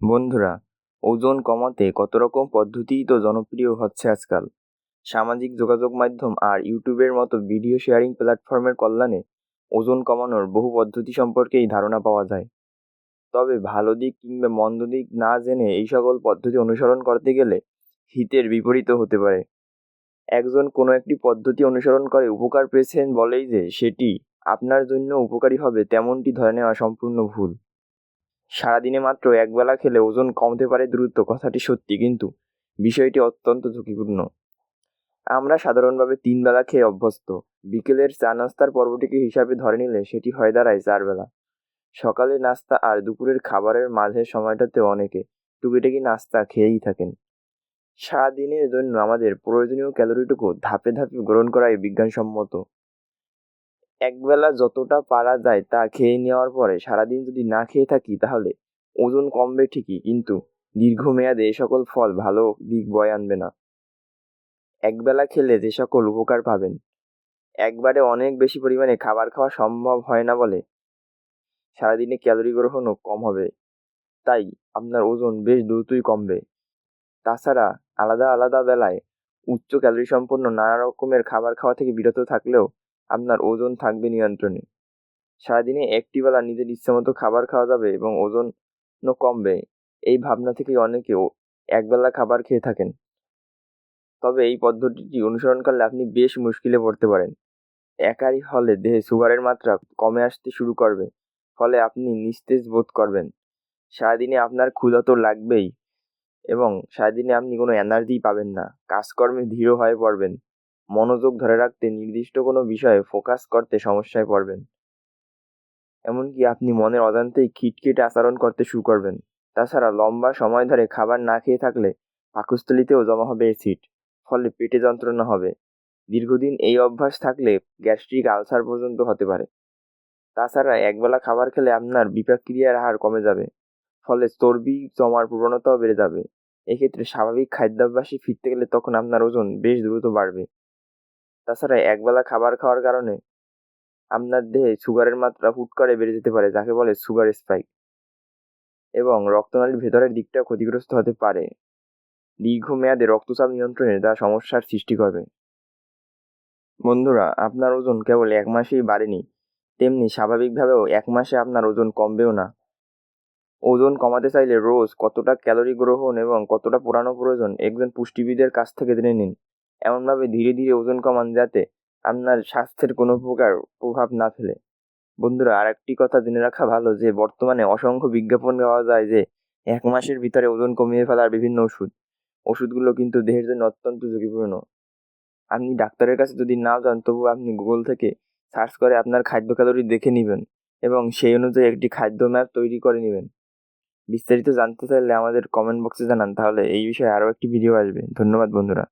বন্ধুরা, ওজন কমাতে কত রকম পদ্ধতিই তো জনপ্রিয় হচ্ছে আজকাল। সামাজিক যোগাযোগ মাধ্যম আর ইউটিউবের মতো ভিডিও শেয়ারিং প্ল্যাটফর্মের কল্যাণে ওজন কমানোর বহু পদ্ধতি সম্পর্কেই ধারণা পাওয়া যায়। তবে ভালো দিক কিংবা মন্দ দিক না জেনে এই সকল পদ্ধতি অনুসরণ করতে গেলে হিতের বিপরীতও হতে পারে। একজন কোনো একটি পদ্ধতি অনুসরণ করে উপকার পেয়েছেন বলেই যে সেটি আপনার জন্য উপকারী হবে তেমনটি ধরে নেওয়া সম্পূর্ণ ভুল। সারাদিনে মাত্র একবেলা খেলে ওজন কমতে পারে দ্রুত, কথাটি সত্যি, কিন্তু বিষয়টি অত্যন্ত ঝুঁকিপূর্ণ। আমরা সাধারণভাবে 3 বেলা খেয়ে অভ্যস্ত। বিকেলের চা নাস্তার পর্বটিকে হিসাবে ধরে নিলে সেটি হয়ে দাঁড়ায় 4 বেলা। সকালের নাস্তা আর দুপুরের খাবারের মাঝের সময়টাতে অনেকে টুকিটাকি নাস্তা খেয়েই থাকেন। সারাদিনের জন্য আমাদের প্রয়োজনীয় ক্যালোরিটুকু ধাপে ধাপে গ্রহণ করাই বিজ্ঞানসম্মত। একবেলা যতটা পারা যায় তা খেয়ে নেওয়ার পরে সারাদিন যদি না খেয়ে থাকি তাহলে ওজন কমবে ঠিকই, কিন্তু দীর্ঘমেয়াদে এ সকল ফল ভালো দিক বয়ে আনবে না। একবেলা খেলে যে সকল উপকার পাবেন, একবারে অনেক বেশি পরিমাণে খাবার খাওয়া সম্ভব হয় না বলে সারাদিনে ক্যালোরি গ্রহণও কম হবে, তাই আপনার ওজন বেশ দ্রুতই কমবে। তাছাড়া আলাদা আলাদা বেলায় উচ্চ ক্যালোরি সম্পন্ন নানা রকমের খাবার খাওয়া থেকে বিরত থাকলেও আপনার ওজন থাকবে নিয়ন্ত্রণে। সারাদিনে একটি বেলা নিজের ইচ্ছামতো খাবার খাওয়া যাবে এবং ওজনও কমবে, এই ভাবনা থেকেই অনেকে একবেলা খাবার খেয়ে থাকেন। তবে এই পদ্ধতিটি অনুসরণ করলে আপনি বেশ মুশকিলে পড়তে পারেন। একাই হলে দেহে সুগারের মাত্রা কমে আসতে শুরু করবে, ফলে আপনি নিস্তেজ বোধ করবেন। সারাদিনে আপনার ক্ষুধা তো লাগবেই এবং সারাদিনে আপনি কোনো এনার্জি পাবেন না, কাজকর্মে ধীর হয়ে পড়বেন, মনোযোগ ধরে রাখতে নির্দিষ্ট কোনো বিষয়ে ফোকাস করতে সমস্যায় পড়বেন। এমনকি আপনি মনের অজান্তেই খিটখিটে আচরণ করতে শুরু করবেন। তাছাড়া লম্বা সময় ধরে খাবার না খেয়ে থাকলে পাকস্থলীতেও জমা হবে অ্যাসিড, ফলে পেটে যন্ত্রণা হবে। দীর্ঘদিন এই অভ্যাস থাকলে গ্যাস্ট্রিক আলসার পর্যন্ত হতে পারে। তাছাড়া একবেলা খাবার খেলে আপনার বিপাক ক্রিয়ার হার কমে যাবে, ফলে চর্বি জমার প্রবণতাও বেড়ে যাবে। এক্ষেত্রে স্বাভাবিক খাদ্যাভ্যাসে ফিরতে গেলে তখন আপনার ওজন বেশ দ্রুত বাড়বে। তাছাড়া একবেলা খাবার খাওয়ার কারণে আপনার দেহে সুগারের মাত্রা হুট করে বেড়ে যেতে পারে, যাকে বলে সুগার স্পাইক, এবং রক্তনালীর ভেতরের দিকটা ক্ষতিগ্রস্ত হতে পারে। দীর্ঘমেয়াদে রক্তচাপ নিয়ন্ত্রণে যা সমস্যার সৃষ্টি করবে। বন্ধুরা, আপনার ওজন কেবল 1 মাসেই বাড়েনি, তেমনি স্বাভাবিকভাবেও 1 মাসে আপনার ওজন কমবেও না। ওজন কমাতে চাইলে রোজ কতটা ক্যালোরি গ্রহণ এবং কতটা পোড়ানো প্রয়োজন একজন পুষ্টিবিদের কাছ থেকে জেনে নিন। এমনভাবে ধীরে ধীরে ওজন কমান যাতে আপনার স্বাস্থ্যের কোনো প্রকার প্রভাব না ফেলে। বন্ধুরা, আরেকটি কথা জেনে রাখা ভালো যে বর্তমানে অসংখ্য বিজ্ঞাপন পাওয়া যায় যে 1 মাসের ভিতরে ওজন কমিয়ে ফেলার বিভিন্ন ওষুধগুলো কিন্তু দেহের জন্য অত্যন্ত ঝুঁকিপূর্ণ। আপনি ডাক্তারের কাছে যদি নাও যান, তবুও আপনি গুগল থেকে সার্চ করে আপনার খাদ্য ক্যালোরি দেখে নিবেন এবং সেই অনুযায়ী একটি খাদ্য ম্যাপ তৈরি করে নেবেন। বিস্তারিত জানতে চাইলে আমাদের কমেন্ট বক্সে জানান, তাহলে এই বিষয়ে আরও একটি ভিডিও আসবে। ধন্যবাদ বন্ধুরা।